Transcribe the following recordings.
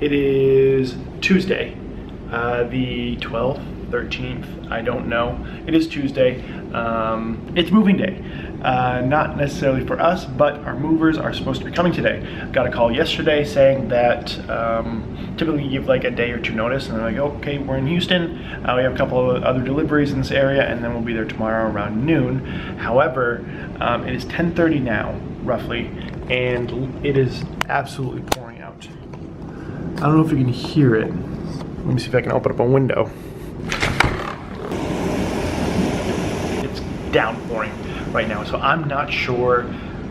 It is Tuesday, the 12th, 13th, I don't know. It is Tuesday. It's moving day. Not necessarily for us, but our movers are supposed to be coming today. Got a call yesterday saying that typically you give like a day or two notice, and they're like, okay, we're in Houston. We have a couple of other deliveries in this area, and then we'll be there tomorrow around noon. However, it is 10:30 now, roughly, and it is absolutely pouring out. I don't know if you can hear it. Let me see if I can open up a window. It's downpouring right now, so I'm not sure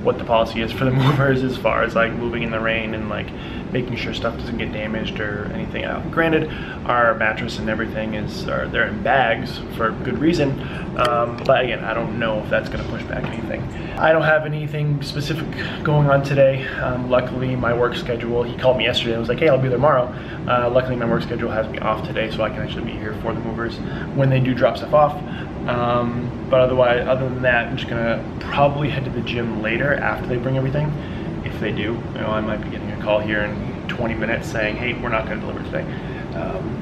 what the policy is for the movers as far as like moving in the rain and like making sure stuff doesn't get damaged or anything out. Granted, our mattress and everything they're in bags for good reason, but again, I don't know if that's going to push back anything. I don't have anything specific going on today. Luckily, my work schedule, he called me yesterday and was like, hey, I'll be there tomorrow. Luckily, my work schedule has me off today, so I can actually be here for the movers when they do drop stuff off. But otherwise, other than that, I'm just gonna probably head to the gym later after they bring everything. If they do, you know, I might be getting a call here in 20 minutes saying, hey, we're not gonna deliver today.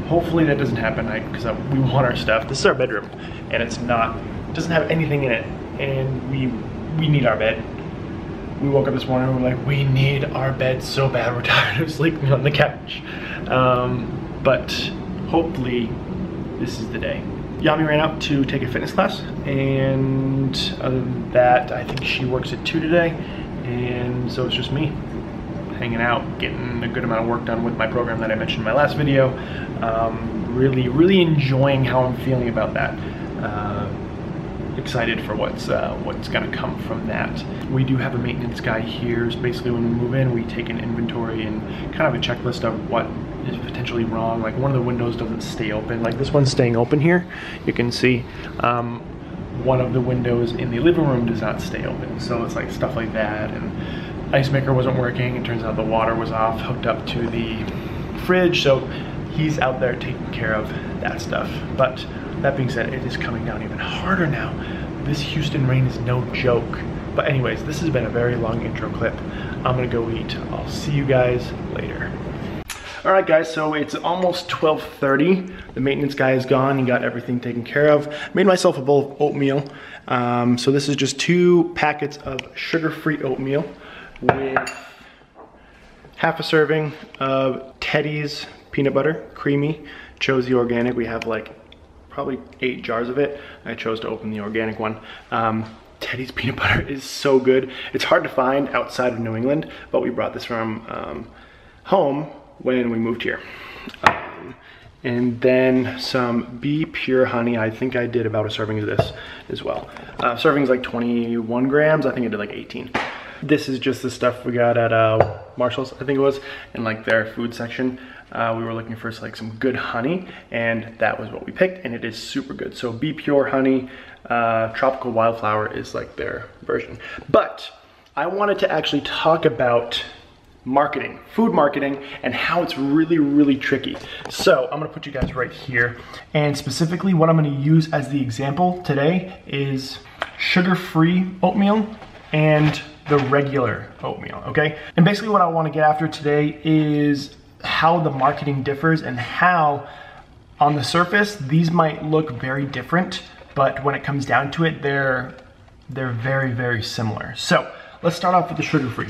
Hopefully that doesn't happen, because we want our stuff. This is our bedroom, and it doesn't have anything in it, and we need our bed. We woke up this morning and we're like, we need our bed so bad. We're tired of sleeping on the couch. But hopefully this is the day. Yami ran out to take a fitness class, and other than that, I think she works at 2 today, and so it's just me hanging out, getting a good amount of work done with my program that I mentioned in my last video. Really enjoying how I'm feeling about that. Excited for what's gonna come from that. We do have a maintenance guy here. So basically when we move in, we take an inventory and kind of a checklist of what is potentially wrong. Like one of the windows doesn't stay open. Like this one's staying open here. You can see one of the windows in the living room does not stay open. So it's like stuff like that. And ice maker wasn't working. It turns out the water was off, hooked up to the fridge. So he's out there taking care of that stuff. But that being said, it is coming down even harder now. This Houston rain is no joke. But anyways, this has been a very long intro clip. I'm gonna go eat. I'll see you guys later. All right, guys, so it's almost 12:30. The maintenance guy is gone. He got everything taken care of. Made myself a bowl of oatmeal. So this is just 2 packets of sugar-free oatmeal with half a serving of Teddy's peanut butter, creamy. Chose the organic. We have like probably 8 jars of it. I chose to open the organic one. Teddy's peanut butter is so good. It's hard to find outside of New England, but we brought this from home when we moved here. And then some Be Pure honey. I think I did about a serving of this as well. Serving is like 21 grams. I think I did like 18. This is just the stuff we got at Marshall's, I think it was, in like their food section. We were looking for like some good honey, and that was what we picked, and it is super good. So Be Pure honey, Tropical Wildflower is like their version. But I wanted to actually talk about marketing, food marketing, and how it's really tricky. So I'm gonna put you guys right here, and specifically what I'm gonna use as the example today is sugar-free oatmeal and the regular oatmeal, okay? And basically what I wanna get after today is how the marketing differs and how on the surface these might look very different, but when it comes down to it, they're very similar. So let's start off with the sugar-free.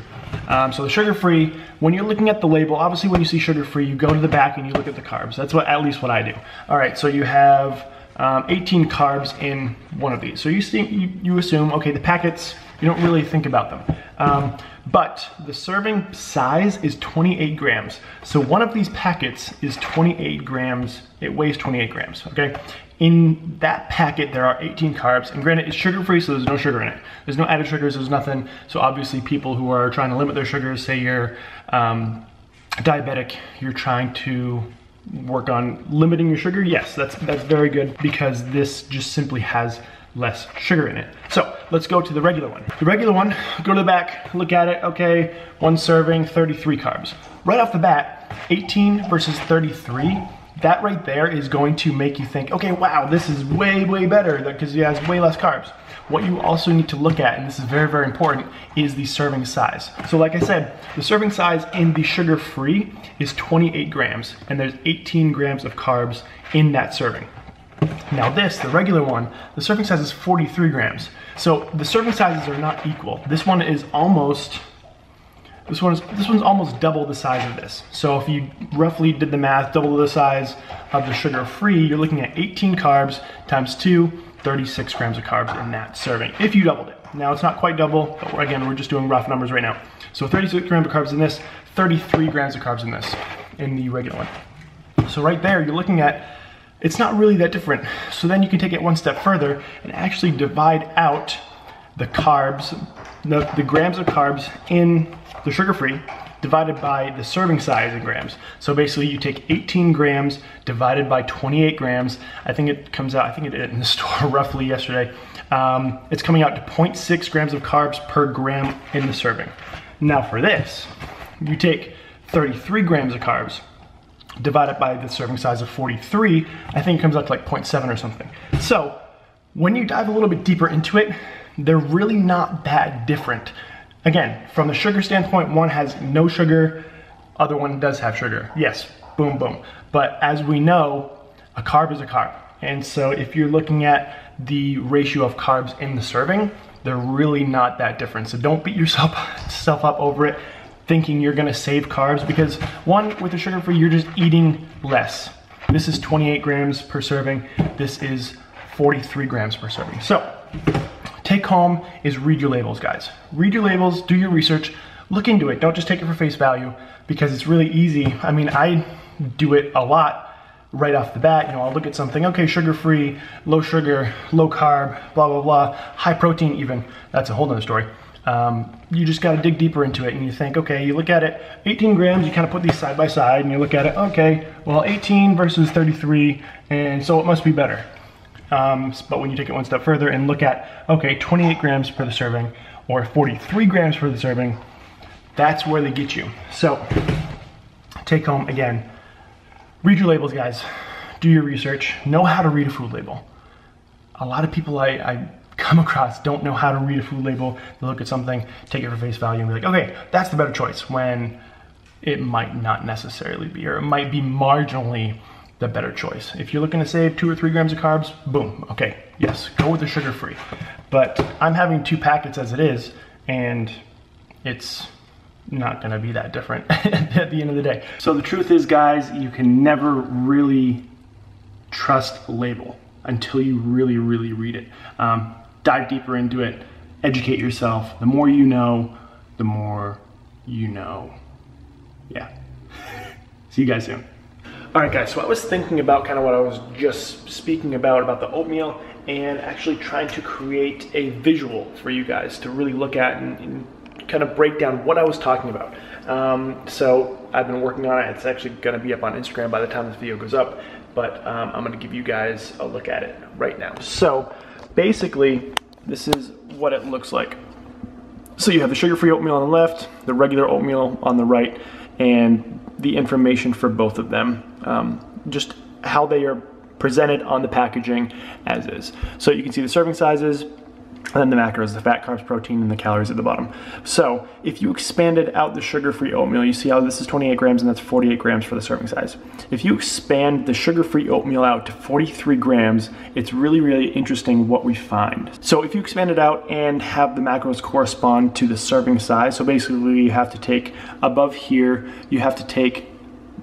So the sugar-free, when you're looking at the label, obviously when you see sugar-free, you go to the back and you look at the carbs. That's at least what I do. All right, so you have 18 carbs in one of these. So you assume, okay, the packets, you don't really think about them. But the serving size is 28 grams. So one of these packets is 28 grams, it weighs 28 grams, okay? In that packet, there are 18 carbs, and granted, it's sugar-free, so there's no sugar in it. There's no added sugars, there's nothing. So obviously people who are trying to limit their sugars, say you're diabetic, you're trying to work on limiting your sugar, yes, that's very good, because this just simply has less sugar in it. So let's go to the regular one. The regular one, go to the back, look at it, okay, 1 serving, 33 carbs. Right off the bat, 18 versus 33, that right there is going to make you think, okay, wow, this is way better because it has way less carbs. what you also need to look at, and this is very, very important, is the serving size. So like I said, the serving size in the sugar-free is 28 grams, and there's 18 grams of carbs in that serving. Now this, the regular one, the serving size is 43 grams. So the serving sizes are not equal. This one is almost, this one's almost double the size of this. So if you roughly did the math, double the size of the sugar-free, you're looking at 18 carbs times 2, 36 grams of carbs in that serving, if you doubled it. Now it's not quite double, but again, we're just doing rough numbers right now. So 36 grams of carbs in this, 33 grams of carbs in this, in the regular one. So right there, you're looking at, it's not really that different. So then you can take it one step further and actually divide out the carbs, the grams of carbs in the sugar-free divided by the serving size in grams. So basically you take 18 grams divided by 28 grams. I think it comes out, I think it did in the store roughly yesterday. It's coming out to 0.6 grams of carbs per gram in the serving. Now for this, you take 33 grams of carbs divided by the serving size of 43, I think it comes out to like 0.7 or something. So when you dive a little bit deeper into it, they're really not that different. Again, from the sugar standpoint, one has no sugar, other one does have sugar. Yes, boom, boom. But as we know, a carb is a carb. And so if you're looking at the ratio of carbs in the serving, they're really not that different. So don't beat yourself up over it, thinking you're gonna save carbs, because one, with the sugar-free, you're just eating less. This is 28 grams per serving. This is 43 grams per serving. So take home is read your labels, guys. Read your labels, do your research, look into it. Don't just take it for face value, because it's really easy. I mean, I do it a lot right off the bat. You know, I'll look at something, okay, sugar-free, low sugar, low carb, blah, blah, blah, high protein even. That's a whole nother story. You just gotta dig deeper into it, and you think, okay, you look at it, 18 grams, you kind of put these side by side, and you look at it, okay, well, 18 versus 33, and so it must be better. But when you take it one step further and look at, okay, 28 grams per the serving, or 43 grams per the serving, that's where they get you. So, take home, again, read your labels, guys. Do your research. Know how to read a food label. A lot of people I come across don't know how to read a food label. They look at something, take it for face value, and be like, okay, that's the better choice, when it might not necessarily be, or it might be marginally the better choice. If you're looking to save 2 or 3 grams of carbs, boom, okay, yes, go with the sugar-free. But I'm having 2 packets as it is, and it's not gonna be that different at the end of the day. So the truth is, guys, you can never really trust a label until you really, really read it. Dive deeper into it, educate yourself. The more you know, the more you know. Yeah. See you guys soon. All right, guys, so I was thinking about kind of what I was just speaking about the oatmeal, and actually trying to create a visual for you guys to really look at and kind of break down what I was talking about. So I've been working on it. It's actually gonna be up on Instagram by the time this video goes up, but I'm gonna give you guys a look at it right now. So basically, this is what it looks like. So you have the sugar-free oatmeal on the left, the regular oatmeal on the right, and the information for both of them, just how they are presented on the packaging as is. So you can see the serving sizes, and then the macros, the fat, carbs, protein, and the calories at the bottom. So if you expanded out the sugar-free oatmeal, you see how this is 28 grams and that's 48 grams for the serving size. If you expand the sugar-free oatmeal out to 43 grams, it's really, really interesting what we find. So if you expand it out and have the macros correspond to the serving size, so basically you have to take above here, you have to take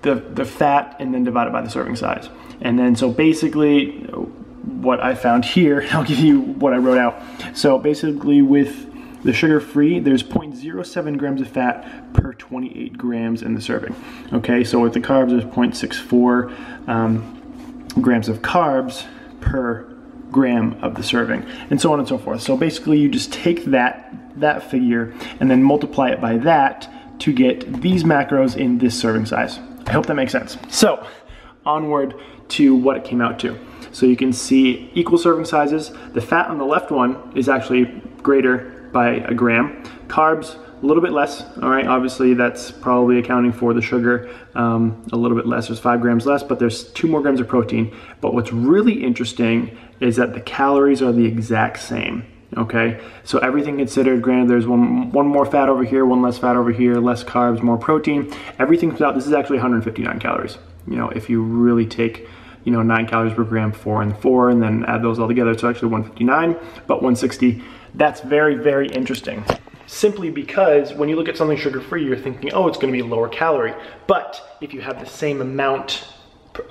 the fat and then divide it by the serving size. And then so basically, what I found here, I'll give you what I wrote out. So basically with the sugar-free, there's 0.07 grams of fat per 28 grams in the serving. Okay, so with the carbs, there's 0.64 grams of carbs per gram of the serving, and so on and so forth. So basically you just take that figure and then multiply it by that to get these macros in this serving size. I hope that makes sense. So onward to what it came out to. So you can see equal serving sizes. The fat on the left one is actually greater by a gram. Carbs, a little bit less, all right? Obviously that's probably accounting for the sugar, a little bit less, there's 5 grams less, but there's 2 more grams of protein. But what's really interesting is that the calories are the exact same. Okay, so everything considered, granted there's one more fat over here, one less fat over here, less carbs, more protein. Everything comes out, this is actually 159 calories. You know, if you really take, you know, 9 calories per gram, 4 and 4, and then add those all together, it's actually 159, but 160. That's very, very interesting. Simply because when you look at something sugar-free, you're thinking, oh, it's gonna be lower calorie. But if you have the same amount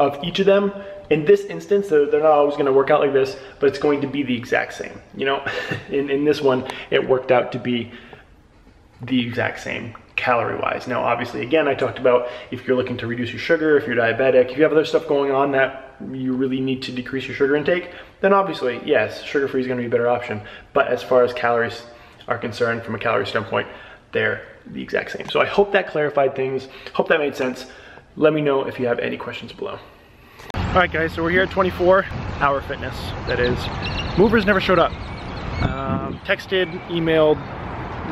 of each of them, in this instance, they're not always gonna work out like this, but it's going to be the exact same. You know, in this one, it worked out to be the exact same calorie-wise. Now, obviously, again, I talked about if you're looking to reduce your sugar, if you're diabetic, if you have other stuff going on that you really need to decrease your sugar intake, then obviously, yes, sugar-free is gonna be a better option. But as far as calories are concerned, from a calorie standpoint, they're the exact same. So I hope that clarified things, hope that made sense. Let me know if you have any questions below. All right, guys, so we're here at 24 Hour Fitness, that is. Movers never showed up. Texted, emailed,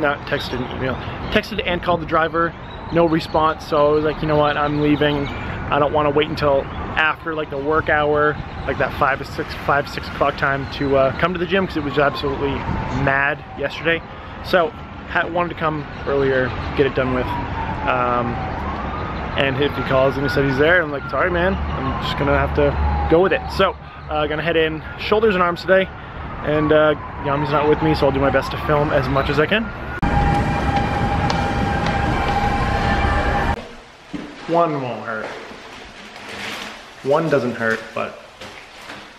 not texted and emailed, texted and called the driver, no response. So I was like, you know what, I'm leaving. I don't want to wait until after like the work hour, like that 5 to 6 o'clock time to come to the gym, because it was absolutely mad yesterday. So wanted to come earlier, get it done with. And if he calls and he said he's there, I'm like, sorry man, I'm just gonna have to go with it. So gonna head in shoulders and arms today, and Yami's not with me, so I'll do my best to film as much as I can. One won't hurt. One doesn't hurt, but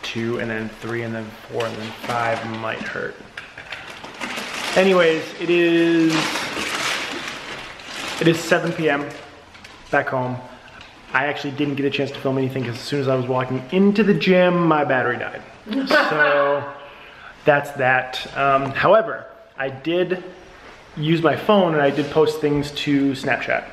2 and then 3 and then 4 and then 5 might hurt. Anyways, it is 7 p.m. back home. I actually didn't get a chance to film anything because as soon as I was walking into the gym, my battery died. So that's that. However, I did use my phone and I did post things to Snapchat.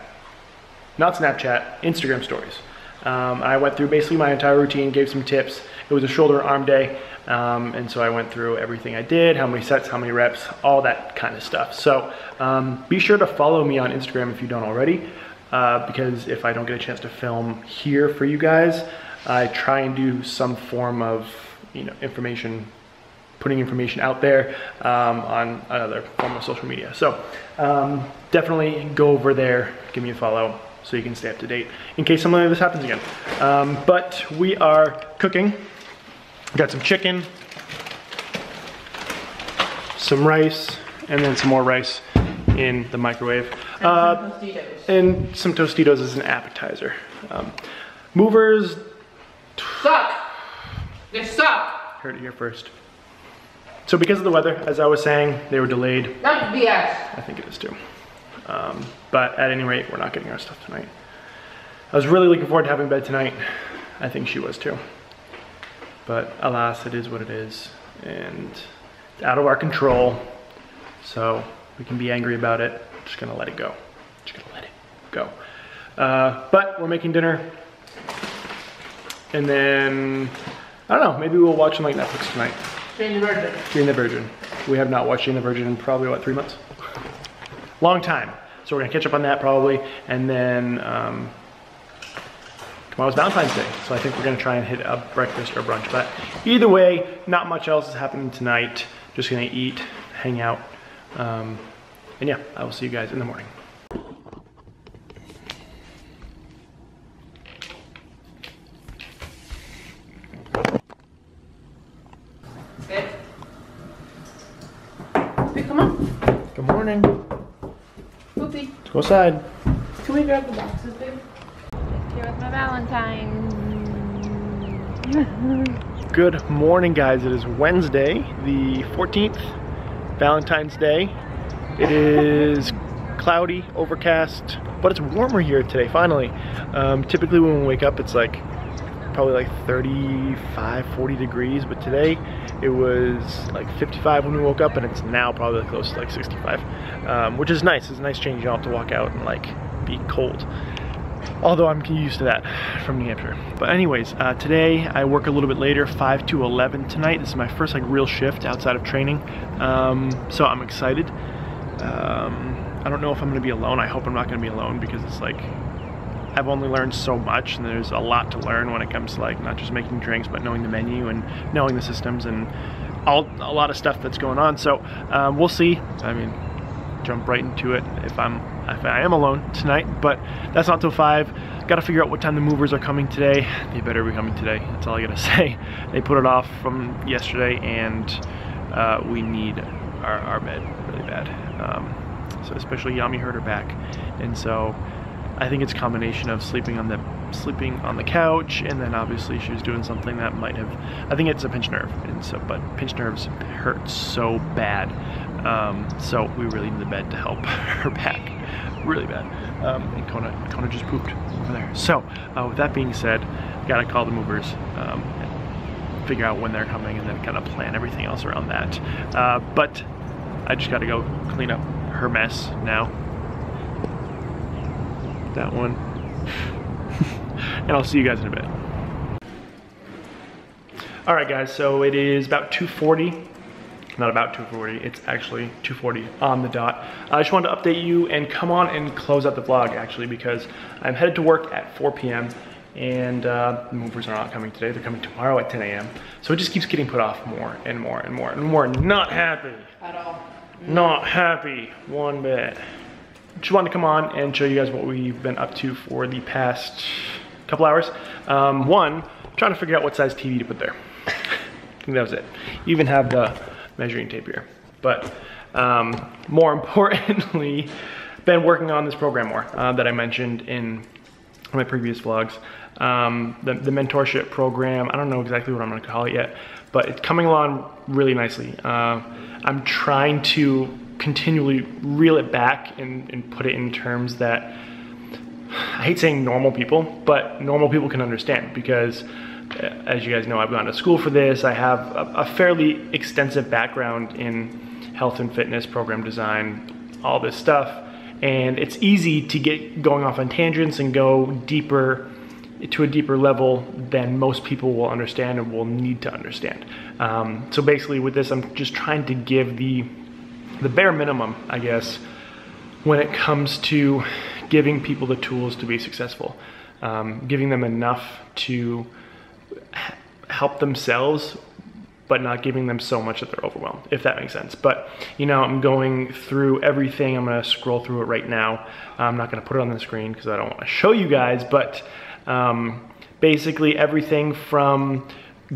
Not Snapchat, Instagram stories. I went through basically my entire routine, gave some tips. It was a shoulder and arm day, and so I went through everything I did, how many sets, how many reps, all that kind of stuff. So be sure to follow me on Instagram if you don't already, because if I don't get a chance to film here for you guys, I try and do some form of, you know, information, putting information out there on another form of social media. So definitely go over there, give me a follow, so you can stay up to date in case something like this happens again. But we are cooking. Got some chicken, some rice, and then some more rice in the microwave. And some Tostitos as an appetizer. Movers suck. They suck. Heard it here first. So because of the weather, as I was saying, they were delayed. That's BS. I think it is too. But at any rate, we're not getting our stuff tonight. I was really looking forward to having bed tonight. I think she was too. But alas, it is what it is. And it's out of our control. So we can be angry about it. Just gonna let it go. Just gonna let it go. But we're making dinner. And then, I don't know, maybe we'll watch some like Netflix tonight. Jane the Virgin. Jane the Virgin. We have not watched Jane the Virgin in probably, what, 3 months? Long time. So we're gonna catch up on that probably. And then tomorrow's Valentine's Day. So I think we're gonna try and hit a breakfast or brunch. But either way, not much else is happening tonight. Just gonna eat, hang out. And yeah, I will see you guys in the morning. Okay. Hey, come on. Good morning. Poopy. Let's go outside. Can we grab the boxes, babe? Here with my Valentine. Good morning, guys. It is Wednesday, the 14th, Valentine's Day. It is cloudy, overcast, but it's warmer here today, finally. Typically when we wake up, it's like probably like 35, 40 degrees, but today it was like 55 when we woke up, and it's now probably close to like 65, which is nice. It's a nice change. You don't have to walk out and like be cold. Although I'm used to that from New Hampshire. But anyways, today I work a little bit later, 5 to 11 tonight. This is my first like real shift outside of training. So I'm excited. I don't know if I'm gonna be alone. I hope I'm not gonna be alone, because it's like, I've only learned so much, and there's a lot to learn when it comes to like not just making drinks, but knowing the menu and knowing the systems and a lot of stuff that's going on. So we'll see. I mean, jump right into it if I am alone tonight, but that's not till 5. Got to figure out what time the movers are coming today. They better be coming today. That's all I gotta say. They put it off from yesterday, and we need our bed really bad. So especially Yami hurt her back, and so I think it's a combination of sleeping on the couch, and then obviously she was doing something that might have, I think it's a pinched nerve, and so, but pinched nerves hurt so bad, so we really need the bed to help her back really bad. And Kona just pooped over there. So with that being said, gotta call the movers, and figure out when they're coming, and then kind of plan everything else around that. But I just gotta go clean up her mess now. That one. And I'll see you guys in a bit. All right, guys, so it is about 2:40. Not about 2:40, it's actually 2:40 on the dot. I just wanted to update you and come on and close out the vlog, actually, because I'm headed to work at 4 p.m. and the movers are not coming today. They're coming tomorrow at 10 a.m. So it just keeps getting put off more and more and more and more. Not happy. At all. Not happy one bit. Just wanted to come on and show you guys what we've been up to for the past couple hours. One, trying to figure out what size TV to put there. I think that was it. You even have the measuring tape here. But more importantly, been working on this program more that I mentioned in my previous vlogs. The mentorship program, I don't know exactly what I'm gonna call it yet, but it's coming along really nicely. I'm trying to continually reel it back and put it in terms that, I hate saying normal people, but normal people can understand, because as you guys know, I've gone to school for this. I have a fairly extensive background in health and fitness, program design, all this stuff. And it's easy to get going off on tangents and go deeper to a deeper level than most people will understand and will need to understand. So basically with this, I'm just trying to give the bare minimum, I guess, when it comes to giving people the tools to be successful, giving them enough to help themselves, but not giving them so much that they're overwhelmed, if that makes sense. But, you know, I'm going through everything. I'm gonna scroll through it right now. I'm not gonna put it on the screen because I don't wanna show you guys, but basically everything from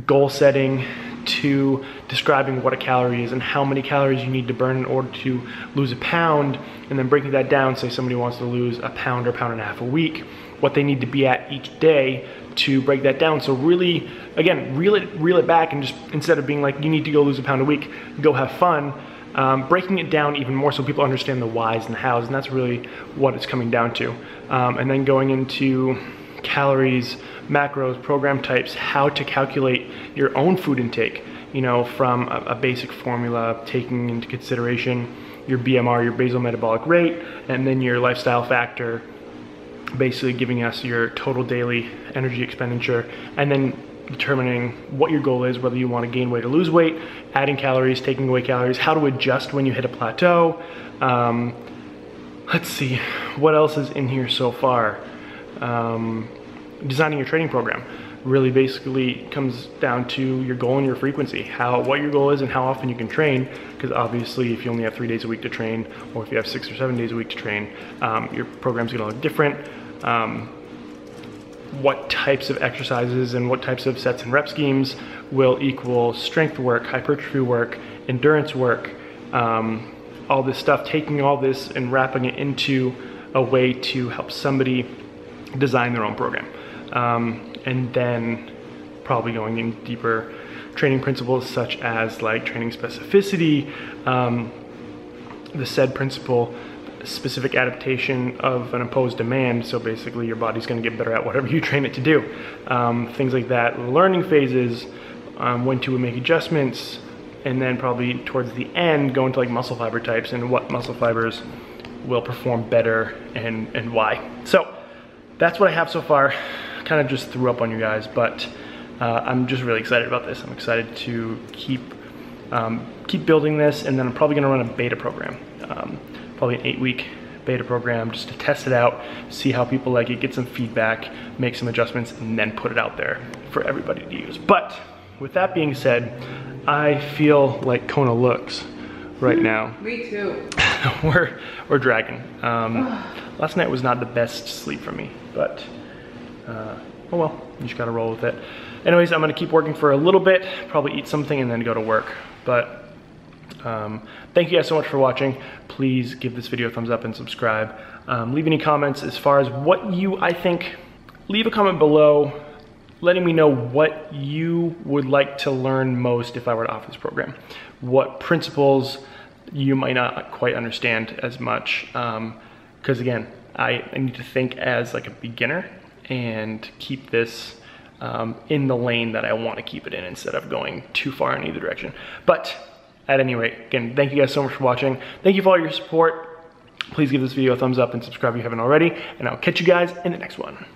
goal setting to describing what a calorie is and how many calories you need to burn in order to lose a pound, and then breaking that down. Say somebody wants to lose a pound or pound and a half a week, what they need to be at each day to break that down. So really, again, reel it back, and just instead of being like, you need to go lose a pound a week, go have fun, breaking it down even more so people understand the whys and the hows, and that's really what it's coming down to. And then going into calories, macros, program types, how to calculate your own food intake, you know, from a basic formula, taking into consideration your BMR, your basal metabolic rate, and then your lifestyle factor, basically giving us your total daily energy expenditure, and then determining what your goal is, whether you want to gain weight or lose weight, adding calories, taking away calories, how to adjust when you hit a plateau. Let's see, what else is in here so far? Designing your training program really basically comes down to your goal and your frequency, what your goal is and how often you can train, because obviously if you only have 3 days a week to train, or if you have 6 or 7 days a week to train, your program's gonna look different. What types of exercises and what types of sets and rep schemes will equal strength work, hypertrophy work, endurance work, all this stuff, taking all this and wrapping it into a way to help somebody design their own program. And then probably going in deeper training principles such as like training specificity, the SAID principle, specific adaptation of an imposed demand. So basically your body's gonna get better at whatever you train it to do. Things like that, learning phases, when to make adjustments, and then probably towards the end go into like muscle fiber types and what muscle fibers will perform better and why. So that's what I have so far. Kind of just threw up on you guys, but I'm just really excited about this. I'm excited to keep building this, and then I'm probably gonna run a beta program, probably an 8-week beta program, just to test it out, see how people like it, get some feedback, make some adjustments, and then put it out there for everybody to use. But with that being said, I feel like Kona looks right now. Me too. we're dragging. Last night was not the best sleep for me, but oh well, you just gotta roll with it. Anyways, I'm gonna keep working for a little bit, probably eat something and then go to work. But thank you guys so much for watching. Please give this video a thumbs up and subscribe. Leave any comments as far as what I think. Leave a comment below letting me know what you would like to learn most if I were to offer this program. What principles you might not quite understand as much. Because again, I need to think as like a beginner and keep this in the lane that I want to keep it in instead of going too far in either direction. But at any rate, again, thank you guys so much for watching. Thank you for all your support. Please give this video a thumbs up and subscribe if you haven't already, and I'll catch you guys in the next one.